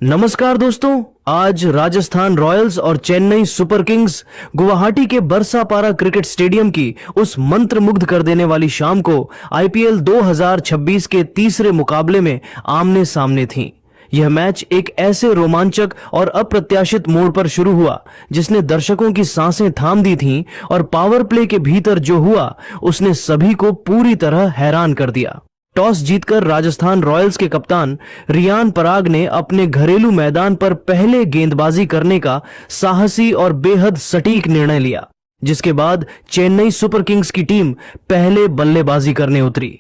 नमस्कार दोस्तों, आज राजस्थान रॉयल्स और चेन्नई सुपर किंग्स गुवाहाटी के बरसापारा क्रिकेट स्टेडियम की उस मंत्रमुग्ध कर देने वाली शाम को आईपीएल 2026 के तीसरे मुकाबले में आमने सामने थीं। यह मैच एक ऐसे रोमांचक और अप्रत्याशित मोड़ पर शुरू हुआ जिसने दर्शकों की सांसें थाम दी थीं और पावर प्ले के भीतर जो हुआ उसने सभी को पूरी तरह हैरान कर दिया। टॉस जीतकर राजस्थान रॉयल्स के कप्तान रियान पराग ने अपने घरेलू मैदान पर पहले गेंदबाजी करने का साहसी और बेहद सटीक निर्णय लिया, जिसके बाद चेन्नई सुपर किंग्स की टीम पहले बल्लेबाजी करने उतरी।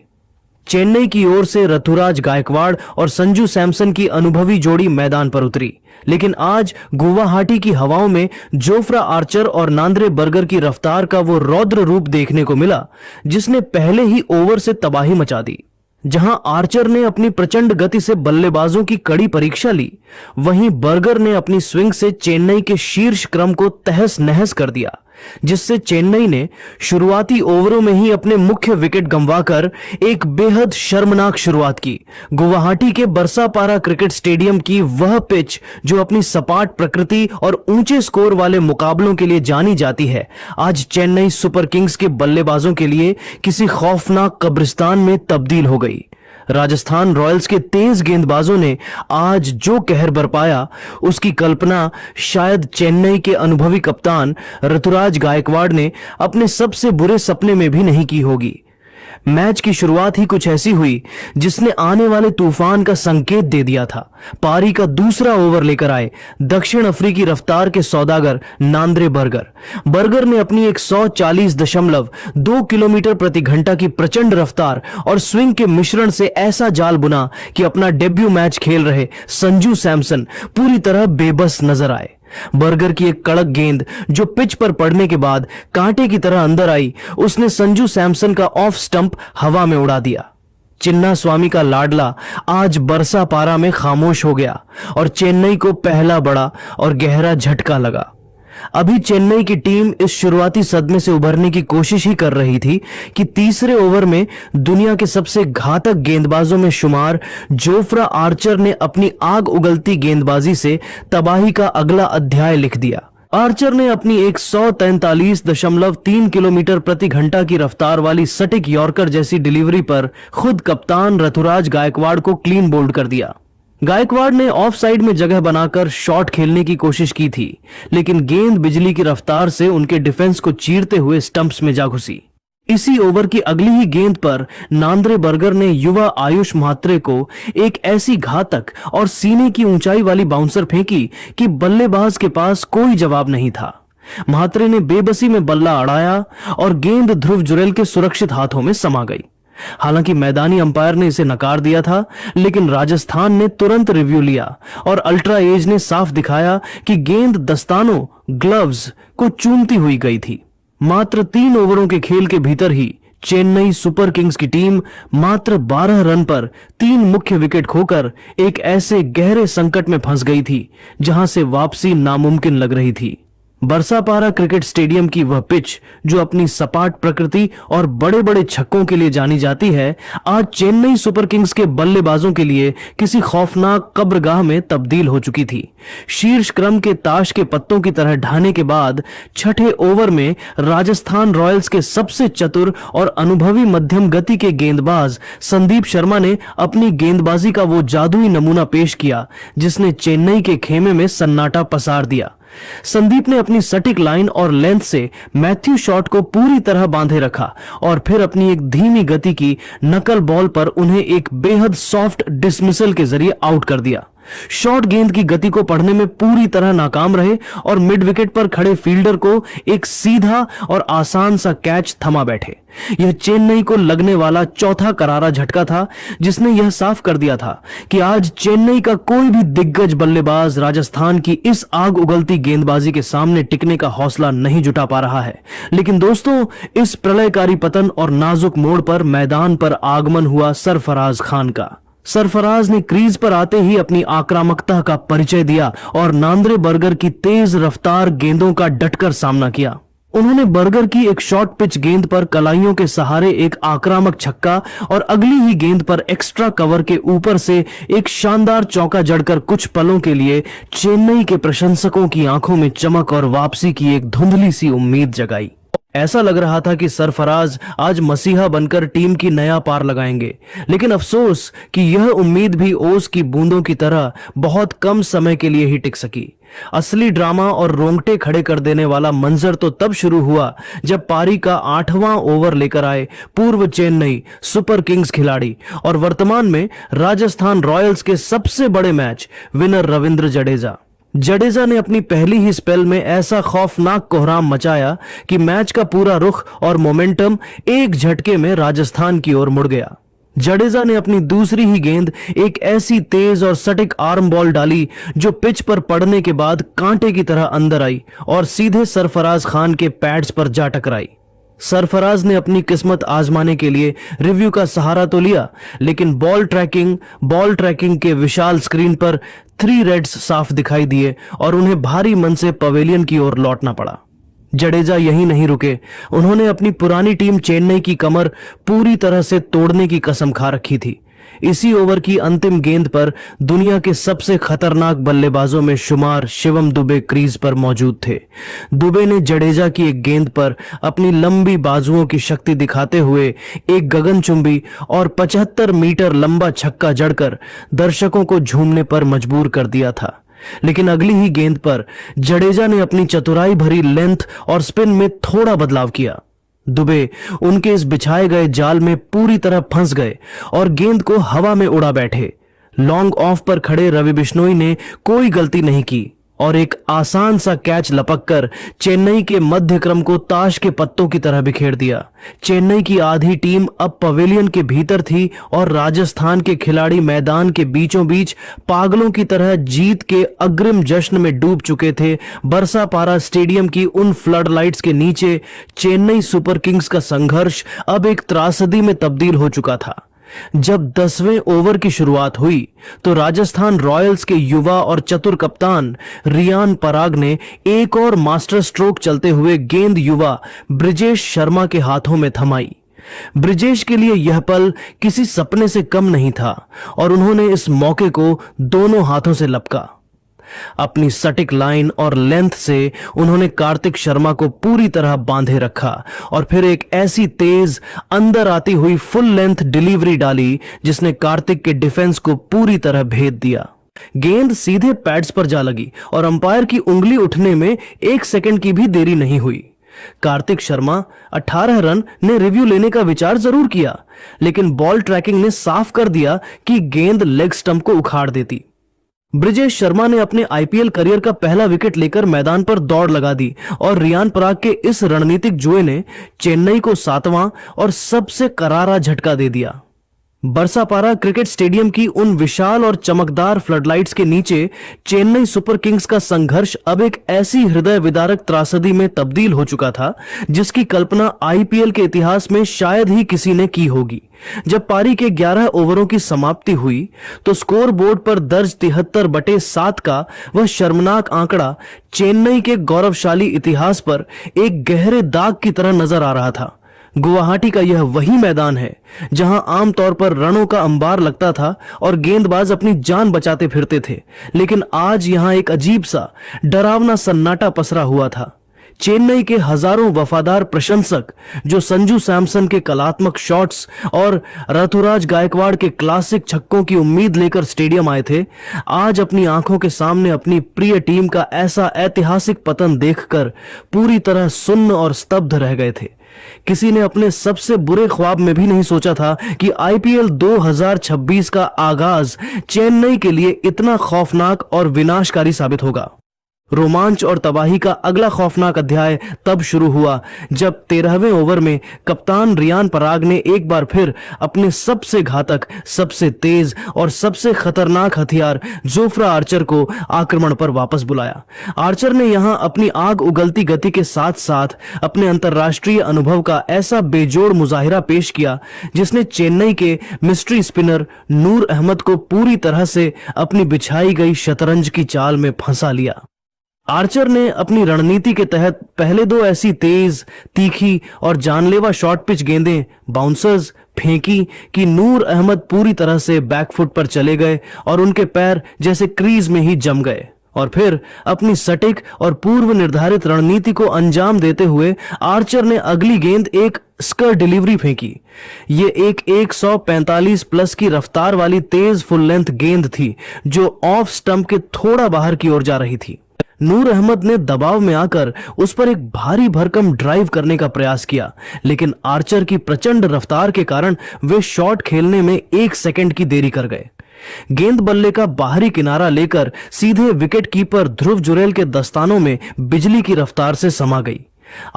चेन्नई की ओर से ऋतुराज गायकवाड़ और संजू सैमसन की अनुभवी जोड़ी मैदान पर उतरी, लेकिन आज गुवाहाटी की हवाओं में जोफ्रा आर्चर और नांद्रे बर्गर की रफ्तार का वो रौद्र रूप देखने को मिला जिसने पहले ही ओवर से तबाही मचा दी। जहां आर्चर ने अपनी प्रचंड गति से बल्लेबाजों की कड़ी परीक्षा ली, वहीं बर्गर ने अपनी स्विंग से चेन्नई के शीर्ष क्रम को तहस नहस कर दिया, जिससे चेन्नई ने शुरुआती ओवरों में ही अपने मुख्य विकेट गंवाकर एक बेहद शर्मनाक शुरुआत की। गुवाहाटी के बरसापारा क्रिकेट स्टेडियम की वह पिच जो अपनी सपाट प्रकृति और ऊंचे स्कोर वाले मुकाबलों के लिए जानी जाती है, आज चेन्नई सुपर किंग्स के बल्लेबाजों के लिए किसी खौफनाक कब्रिस्तान में तब्दील हो गई। राजस्थान रॉयल्स के तेज गेंदबाजों ने आज जो कहर बरपाया उसकी कल्पना शायद चेन्नई के अनुभवी कप्तान ऋतुराज गायकवाड़ ने अपने सबसे बुरे सपने में भी नहीं की होगी। मैच की शुरुआत ही कुछ ऐसी हुई जिसने आने वाले तूफान का संकेत दे दिया था। पारी का दूसरा ओवर लेकर आए दक्षिण अफ्रीकी रफ्तार के सौदागर नांद्रे बर्गर ने अपनी 140.2 किलोमीटर प्रति घंटा की प्रचंड रफ्तार और स्विंग के मिश्रण से ऐसा जाल बुना कि अपना डेब्यू मैच खेल रहे संजू सैमसन पूरी तरह बेबस नजर आए। बर्गर की एक कड़क गेंद जो पिच पर पड़ने के बाद कांटे की तरह अंदर आई, उसने संजू सैमसन का ऑफ स्टंप हवा में उड़ा दिया। चिन्ना स्वामी का लाडला आज बरसापारा में खामोश हो गया और चेन्नई को पहला बड़ा और गहरा झटका लगा। अभी चेन्नई की टीम इस शुरुआती सदमे से उभरने की कोशिश ही कर रही थी कि तीसरे ओवर में दुनिया के सबसे घातक गेंदबाजों में शुमार जोफ्रा आर्चर ने अपनी आग उगलती गेंदबाजी से तबाही का अगला अध्याय लिख दिया। आर्चर ने अपनी 143.3 किलोमीटर प्रति घंटा की रफ्तार वाली सटीक यॉर्कर जैसी डिलीवरी पर खुद कप्तान ऋतुराज गायकवाड़ को क्लीन बोल्ड कर दिया। गायकवाड़ ने ऑफ साइड में जगह बनाकर शॉट खेलने की कोशिश की थी, लेकिन गेंद बिजली की रफ्तार से उनके डिफेंस को चीरते हुए स्टंप्स में जा घुसी। इसी ओवर की अगली ही गेंद पर नांद्रे बर्गर ने युवा आयुष म्हात्रे को एक ऐसी घातक और सीने की ऊंचाई वाली बाउंसर फेंकी कि बल्लेबाज के पास कोई जवाब नहीं था। म्हात्रे ने बेबसी में बल्ला अड़ाया और गेंद ध्रुव जुरेल के सुरक्षित हाथों में समा गई। हालांकि मैदानी अंपायर ने इसे नकार दिया था, लेकिन राजस्थान ने तुरंत रिव्यू लिया और अल्ट्रा एज ने साफ दिखाया कि गेंद दस्तानों ग्लव्स को चूमती हुई गई थी। मात्र 3 ओवरों के खेल के भीतर ही चेन्नई सुपर किंग्स की टीम मात्र 12 रन पर 3 मुख्य विकेट खोकर एक ऐसे गहरे संकट में फंस गई थी जहां से वापसी नामुमकिन लग रही थी। बरसापारा क्रिकेट स्टेडियम की वह पिच जो अपनी सपाट प्रकृति और बड़े बड़े छक्कों के लिए जानी जाती है, आज चेन्नई सुपर किंग्स के बल्लेबाजों के लिए किसी खौफनाक कब्रगाह में तब्दील हो चुकी थी। शीर्ष क्रम के ताश के पत्तों की तरह ढहने के बाद छठे ओवर में राजस्थान रॉयल्स के सबसे चतुर और अनुभवी मध्यम गति के गेंदबाज संदीप शर्मा ने अपनी गेंदबाजी का वो जादुई नमूना पेश किया जिसने चेन्नई के खेमे में सन्नाटा पसार दिया। संदीप ने अपनी सटीक लाइन और लेंथ से मैथ्यू शॉट को पूरी तरह बांधे रखा और फिर अपनी एक धीमी गति की नकल बॉल पर उन्हें एक बेहद सॉफ्ट डिसमिसल के जरिए आउट कर दिया। शॉर्ट गेंद की गति को पढ़ने में पूरी तरह नाकाम रहे और मिड विकेट पर खड़े फील्डर को एक सीधा और आसान सा कैच थमा बैठे। यह चेन्नई को लगने वाला चौथा करारा झटका था जिसने यह साफ कर दिया था कि आज चेन्नई का कोई भी दिग्गज बल्लेबाज राजस्थान की इस आग उगलती गेंदबाजी के सामने टिकने का हौसला नहीं जुटा पा रहा है। लेकिन दोस्तों, इस प्रलयकारी पतन और नाजुक मोड़ पर मैदान पर आगमन हुआ सरफराज खान का। सरफराज ने क्रीज पर आते ही अपनी आक्रामकता का परिचय दिया और नांद्रे बर्गर की तेज रफ्तार गेंदों का डटकर सामना किया। उन्होंने बर्गर की एक शॉर्ट पिच गेंद पर कलाइयों के सहारे एक आक्रामक छक्का और अगली ही गेंद पर एक्स्ट्रा कवर के ऊपर से एक शानदार चौका जड़कर कुछ पलों के लिए चेन्नई के प्रशंसकों की आंखों में चमक और वापसी की एक धुंधली सी उम्मीद जगाई। ऐसा लग रहा था कि सरफराज आज मसीहा बनकर टीम की नया पार लगाएंगे, लेकिन अफसोस कि यह उम्मीद भी ओस की बूंदों की तरह बहुत कम समय के लिए ही टिक सकी। असली ड्रामा और रोंगटे खड़े कर देने वाला मंजर तो तब शुरू हुआ जब पारी का 8वां ओवर लेकर आए पूर्व चेन्नई सुपर किंग्स खिलाड़ी और वर्तमान में राजस्थान रॉयल्स के सबसे बड़े मैच विनर रविंद्र जडेजा ने अपनी पहली ही स्पेल में ऐसा खौफनाक कोहराम मचाया कि मैच का पूरा रुख और मोमेंटम एक झटके में राजस्थान की ओर मुड़ गया। जडेजा ने अपनी दूसरी ही गेंद एक ऐसी तेज और सटीक आर्म बॉल डाली जो पिच पर पड़ने के बाद कांटे की तरह अंदर आई और सीधे सरफराज खान के पैड्स पर जा टकराई। सरफराज ने अपनी किस्मत आजमाने के लिए रिव्यू का सहारा तो लिया, लेकिन बॉल ट्रैकिंग के विशाल स्क्रीन पर 3 रेड्स साफ दिखाई दिए और उन्हें भारी मन से पवेलियन की ओर लौटना पड़ा। जडेजा यहीं नहीं रुके, उन्होंने अपनी पुरानी टीम चेन्नई की कमर पूरी तरह से तोड़ने की कसम खा रखी थी। इसी ओवर की अंतिम गेंद पर दुनिया के सबसे खतरनाक बल्लेबाजों में शुमार शिवम दुबे क्रीज पर मौजूद थे। दुबे ने जडेजा की एक गेंद पर अपनी लंबी बाजुओं की शक्ति दिखाते हुए एक गगनचुंबी और 75 मीटर लंबा छक्का जड़कर दर्शकों को झूमने पर मजबूर कर दिया था। लेकिन अगली ही गेंद पर जडेजा ने अपनी चतुराई भरी लेंथ और स्पिन में थोड़ा बदलाव किया। दुबे उनके इस बिछाए गए जाल में पूरी तरह फंस गए और गेंद को हवा में उड़ा बैठे। लॉन्ग ऑफ पर खड़े रवि बिश्नोई ने कोई गलती नहीं की और एक आसान सा कैच लपककर चेन्नई के मध्य क्रम को ताश के पत्तों की तरह बिखेर दिया। चेन्नई की आधी टीम अब पवेलियन के भीतर थी और राजस्थान के खिलाड़ी मैदान के बीचों बीच पागलों की तरह जीत के अग्रिम जश्न में डूब चुके थे। बरसापारा स्टेडियम की उन फ्लड लाइट्स के नीचे चेन्नई सुपर किंग्स का संघर्ष अब एक त्रासदी में तब्दील हो चुका था। जब 10वें ओवर की शुरुआत हुई तो राजस्थान रॉयल्स के युवा और चतुर कप्तान रियान पराग ने एक और मास्टर स्ट्रोक चलते हुए गेंद युवा ब्रिजेश शर्मा के हाथों में थमाई। ब्रिजेश के लिए यह पल किसी सपने से कम नहीं था और उन्होंने इस मौके को दोनों हाथों से लपका। अपनी सटीक लाइन और लेंथ से उन्होंने कार्तिक शर्मा को पूरी तरह बांधे रखा और फिर एक ऐसी तेज अंदर आती हुई फुल लेंथ डिलीवरी डाली जिसने कार्तिक के डिफेंस को पूरी तरह भेद दिया। गेंद सीधे पैड्स पर जा लगी और अंपायर की उंगली उठने में 1 सेकंड की भी देरी नहीं हुई। कार्तिक शर्मा 18 रन ने रिव्यू लेने का विचार जरूर किया, लेकिन बॉल ट्रैकिंग ने साफ कर दिया कि गेंद लेग स्टंप को उखाड़ देती। ब्रिजेश शर्मा ने अपने आईपीएल करियर का पहला विकेट लेकर मैदान पर दौड़ लगा दी और रियान पराग के इस रणनीतिक जुए ने चेन्नई को 7वां और सबसे करारा झटका दे दिया। बरसापारा क्रिकेट स्टेडियम की उन विशाल और चमकदार फ्लडलाइट्स के नीचे चेन्नई सुपर किंग्स का संघर्ष अब एक ऐसी हृदय विदारक त्रासदी में तब्दील हो चुका था जिसकी कल्पना आईपीएल के इतिहास में शायद ही किसी ने की होगी। जब पारी के 11 ओवरों की समाप्ति हुई तो स्कोर बोर्ड पर दर्ज 73/7 का वह शर्मनाक आंकड़ा चेन्नई के गौरवशाली इतिहास पर एक गहरे दाग की तरह नजर आ रहा था। गुवाहाटी का यह वही मैदान है जहां आमतौर पर रनों का अंबार लगता था और गेंदबाज अपनी जान बचाते फिरते थे, लेकिन आज यहां एक अजीब सा डरावना सन्नाटा पसरा हुआ था। चेन्नई के हजारों वफादार प्रशंसक जो संजू सैमसन के कलात्मक शॉट्स और ऋतुराज गायकवाड़ के क्लासिक छक्कों की उम्मीद लेकर स्टेडियम आए थे, आज अपनी आंखों के सामने अपनी प्रिय टीम का ऐसा ऐतिहासिक पतन देखकर पूरी तरह सुन्न और स्तब्ध रह गए थे। किसी ने अपने सबसे बुरे ख्वाब में भी नहीं सोचा था कि आईपीएल 2026 का आगाज चेन्नई के लिए इतना खौफनाक और विनाशकारी साबित होगा। रोमांच और तबाही का अगला खौफनाक अध्याय तब शुरू हुआ जब 13वें ओवर में कप्तान रियान पराग ने एक बार फिर अपने सबसे घातक, सबसे तेज और सबसे खतरनाक हथियार जोफ्रा आर्चर को आक्रमण पर वापस बुलाया। आर्चर ने यहां अपनी आग उगलती गति के साथ साथ अपने अंतर्राष्ट्रीय अनुभव का ऐसा बेजोड़ मुजाहिरा पेश किया जिसने चेन्नई के मिस्ट्री स्पिनर नूर अहमद को पूरी तरह से अपनी बिछाई गई शतरंज की चाल में फंसा लिया। आर्चर ने अपनी रणनीति के तहत पहले दो ऐसी तेज, तीखी और जानलेवा शॉर्ट पिच गेंदें बाउंसर्स फेंकी कि नूर अहमद पूरी तरह से बैकफुट पर चले गए और उनके पैर जैसे क्रीज में ही जम गए। और फिर अपनी सटीक और पूर्व निर्धारित रणनीति को अंजाम देते हुए आर्चर ने अगली गेंद एक स्कर डिलीवरी फेंकी। ये एक 145 प्लस की रफ्तार वाली तेज फुल लेंथ गेंद थी जो ऑफ स्टंप के थोड़ा बाहर की ओर जा रही थी। नूर अहमद ने दबाव में आकर उस पर एक भारी भरकम ड्राइव करने का प्रयास किया, लेकिन आर्चर की प्रचंड रफ्तार के कारण वे शॉट खेलने में 1 सेकंड की देरी कर गए। गेंद बल्ले का बाहरी किनारा लेकर सीधे विकेट कीपर ध्रुव जुरैल के दस्तानों में बिजली की रफ्तार से समा गई।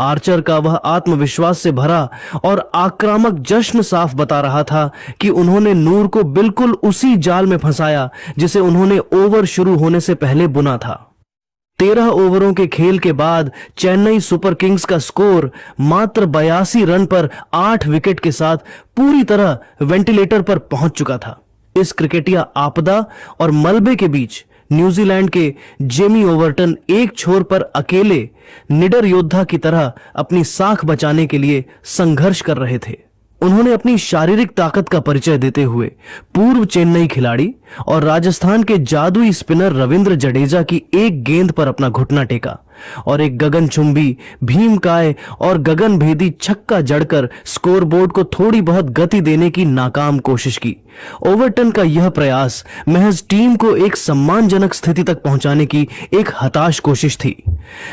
आर्चर का वह आत्मविश्वास से भरा और आक्रामक जश्न साफ बता रहा था कि उन्होंने नूर को बिल्कुल उसी जाल में फंसाया जिसे उन्होंने ओवर शुरू होने से पहले बुना था। 13 ओवरों के खेल के बाद चेन्नई सुपर किंग्स का स्कोर मात्र 82 रन पर 8 विकेट के साथ पूरी तरह वेंटिलेटर पर पहुंच चुका था। इस क्रिकेटिया आपदा और मलबे के बीच न्यूजीलैंड के जेमी ओवरटन एक छोर पर अकेले निडर योद्धा की तरह अपनी साख बचाने के लिए संघर्ष कर रहे थे। उन्होंने अपनी शारीरिक ताकत का परिचय देते हुए पूर्व चेन्नई खिलाड़ी और राजस्थान के जादुई स्पिनर रविंद्र जडेजा की एक गेंद पर अपना घुटना टेका और एक गगनचुंबी, भीमकाय और गगनभेदी छक्का जड़कर स्कोरबोर्ड को थोड़ी बहुत गति देने की नाकाम कोशिश की। ओवरटन का यह प्रयास महज टीम को एक सम्मानजनक स्थिति तक पहुंचाने की एक हताश कोशिश थी,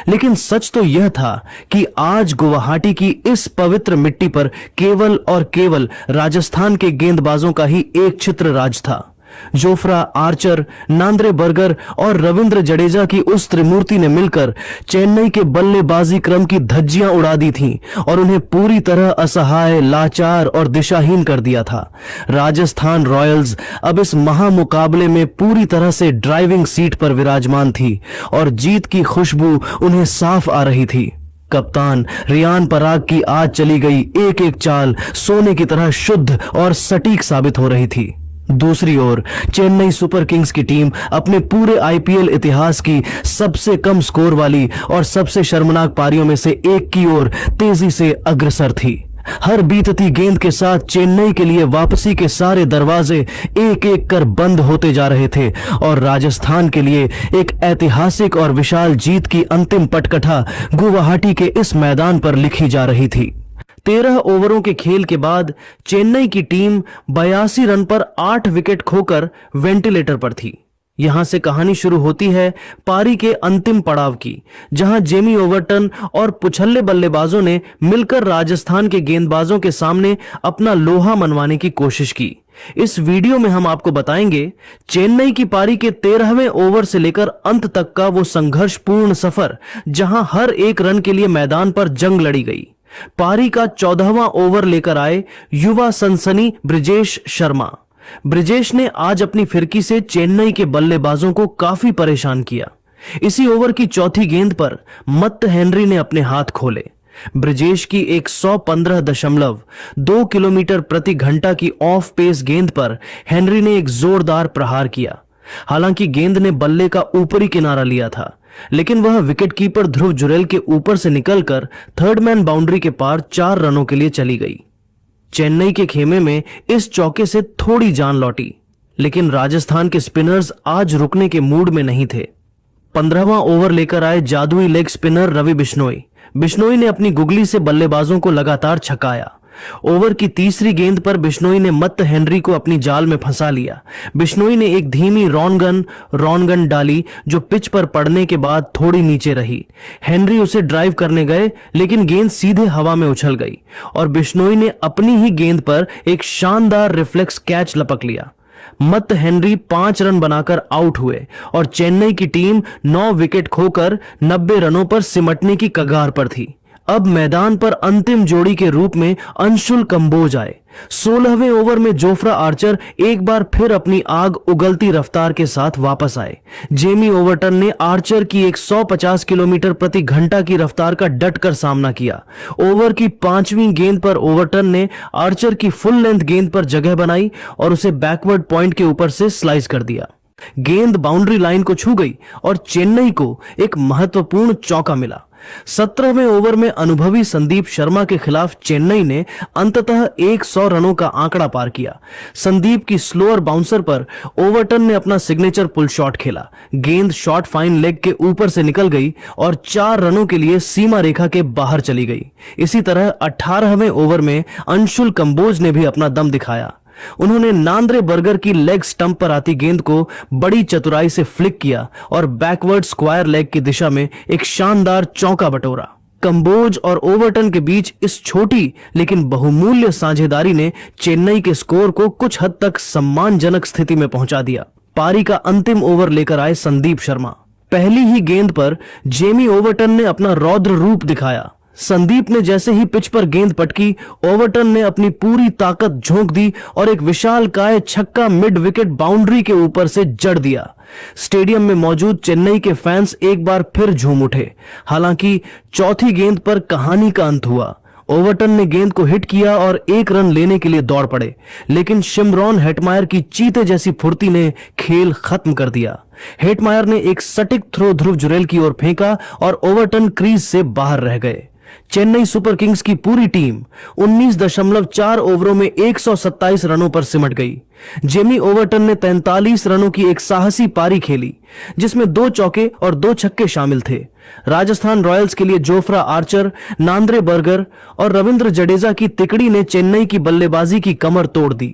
लेकिन सच तो यह था कि आज गुवाहाटी की इस पवित्र मिट्टी पर केवल और केवल राजस्थान के गेंदबाजों का ही एक छित्र राज था। जोफ्रा आर्चर, नांद्रे बर्गर और रविंद्र जडेजा की उस त्रिमूर्ति ने मिलकर चेन्नई के बल्लेबाजी क्रम की धज्जियां उड़ा दी थीं और उन्हें पूरी तरह असहाय, लाचार और दिशाहीन कर दिया था। राजस्थान रॉयल्स अब इस महामुकाबले में पूरी तरह से ड्राइविंग सीट पर विराजमान थी और जीत की खुशबू उन्हें साफ आ रही थी। कप्तान रियान पराग की आज चली गई एक एक चाल सोने की तरह शुद्ध और सटीक साबित हो रही थी। दूसरी ओर चेन्नई सुपर किंग्स की टीम अपने पूरे आईपीएल इतिहास की सबसे कम स्कोर वाली और सबसे शर्मनाक पारियों में से एक की ओर तेजी से अग्रसर थी। हर बीतती गेंद के साथ चेन्नई के लिए वापसी के सारे दरवाजे एक एक कर बंद होते जा रहे थे और राजस्थान के लिए एक ऐतिहासिक और विशाल जीत की अंतिम पटकथा गुवाहाटी के इस मैदान पर लिखी जा रही थी। 13 ओवरों के खेल के बाद चेन्नई की टीम 82 रन पर 8 विकेट खोकर वेंटिलेटर पर थी। यहां से कहानी शुरू होती है पारी के अंतिम पड़ाव की, जहां जेमी ओवरटन और पुछल्ले बल्लेबाजों ने मिलकर राजस्थान के गेंदबाजों के सामने अपना लोहा मनवाने की कोशिश की। इस वीडियो में हम आपको बताएंगे चेन्नई की पारी के 13वें ओवर से लेकर अंत तक का वो संघर्षपूर्ण सफर, जहां हर एक रन के लिए मैदान पर जंग लड़ी गई। पारी का 14वां ओवर लेकर आए युवा सनसनी ब्रिजेश शर्मा। ब्रिजेश ने आज अपनी फिरकी से चेन्नई के बल्लेबाजों को काफी परेशान किया। इसी ओवर की चौथी गेंद पर मत्त हेनरी ने अपने हाथ खोले। ब्रिजेश की 115.2 किलोमीटर प्रति घंटा की ऑफ पेस गेंद पर हेनरी ने एक जोरदार प्रहार किया। हालांकि गेंद ने बल्ले का ऊपरी किनारा लिया था, लेकिन वह विकेटकीपर ध्रुव जुरैल के ऊपर से निकलकर थर्ड मैन बाउंड्री के पार 4 रनों के लिए चली गई। चेन्नई के खेमे में इस चौके से थोड़ी जान लौटी, लेकिन राजस्थान के स्पिनर्स आज रुकने के मूड में नहीं थे। 15वां ओवर लेकर आए जादुई लेग स्पिनर रवि बिश्नोई ने अपनी गुगली से बल्लेबाजों को लगातार छकाया। ओवर की तीसरी गेंद पर बिश्नोई ने मत्त हेनरी को अपनी जाल में फंसा लिया। बिश्नोई ने एक धीमी रॉन गन डाली जो पिच पर पड़ने के बाद थोड़ी नीचे रही। हेनरी उसे ड्राइव करने गए, लेकिन गेंद सीधे हवा में उछल गई और बिश्नोई ने अपनी ही गेंद पर एक शानदार रिफ्लेक्स कैच लपक लिया। मत्त हेनरी 5 रन बनाकर आउट हुए और चेन्नई की टीम 9 विकेट खोकर 90 रनों पर सिमटने की कगार पर थी। अब मैदान पर अंतिम जोड़ी के रूप में अंशुल कंबोज आए। 16वें ओवर में जोफ्रा आर्चर एक बार फिर अपनी आग उगलती रफ्तार के साथ वापस आए। जेमी ओवरटन ने आर्चर की 150 किलोमीटर प्रति घंटा की रफ्तार का डटकर सामना किया। ओवर की 5वीं गेंद पर ओवरटन ने आर्चर की फुल लेंथ गेंद पर जगह बनाई और उसे बैकवर्ड पॉइंट के ऊपर से स्लाइस कर दिया। गेंद बाउंड्री लाइन को छू गई और चेन्नई को एक महत्वपूर्ण चौका मिला। 17वें ओवर में अनुभवी संदीप शर्मा के खिलाफ चेन्नई ने अंततः 100 रनों का आंकड़ा पार किया। संदीप की स्लोअर बाउंसर पर ओवरटन ने अपना सिग्नेचर पुल शॉट खेला। गेंद शॉर्ट फाइन लेग के ऊपर से निकल गई और 4 रनों के लिए सीमा रेखा के बाहर चली गई। इसी तरह 18वें ओवर में अंशुल कंबोज ने भी अपना दम दिखाया। उन्होंने नांद्रे बर्गर की लेग स्टंप पर आती गेंद को बड़ी चतुराई से फ्लिक किया और बैकवर्ड स्क्वायर लेग की दिशा में एक शानदार चौका बटोरा। कंबोज और ओवरटन के बीच इस छोटी लेकिन बहुमूल्य साझेदारी ने चेन्नई के स्कोर को कुछ हद तक सम्मानजनक स्थिति में पहुंचा दिया। पारी का अंतिम ओवर लेकर आए संदीप शर्मा। पहली ही गेंद पर जेमी ओवरटन ने अपना रौद्र रूप दिखाया। संदीप ने जैसे ही पिच पर गेंद पटकी, ओवरटन ने अपनी पूरी ताकत झोंक दी और एक विशालकाय छक्का मिड विकेट बाउंड्री के ऊपर से जड़ दिया। स्टेडियम में मौजूद चेन्नई के फैंस एक बार फिर झूम उठे। हालांकि चौथी गेंद पर कहानी का अंत हुआ। ओवरटन ने गेंद को हिट किया और 1 रन लेने के लिए दौड़ पड़े, लेकिन शिमरॉन हेटमायर की चीते जैसी फुर्ती ने खेल खत्म कर दिया। हेटमायर ने एक सटीक थ्रो ध्रुव जुरेल की ओर फेंका और ओवरटन क्रीज से बाहर रह गए। चेन्नई सुपर किंग्स की पूरी टीम 19.4 ओवरों में 127 रनों पर सिमट गई। जेमी ओवरटन ने 43 रनों की एक साहसी पारी खेली, जिसमें 2 चौके और 2 छक्के शामिल थे। राजस्थान रॉयल्स के लिए जोफ्रा आर्चर, नांद्रे बर्गर और रविंद्र जडेजा की तिकड़ी ने चेन्नई की बल्लेबाजी की कमर तोड़ दी।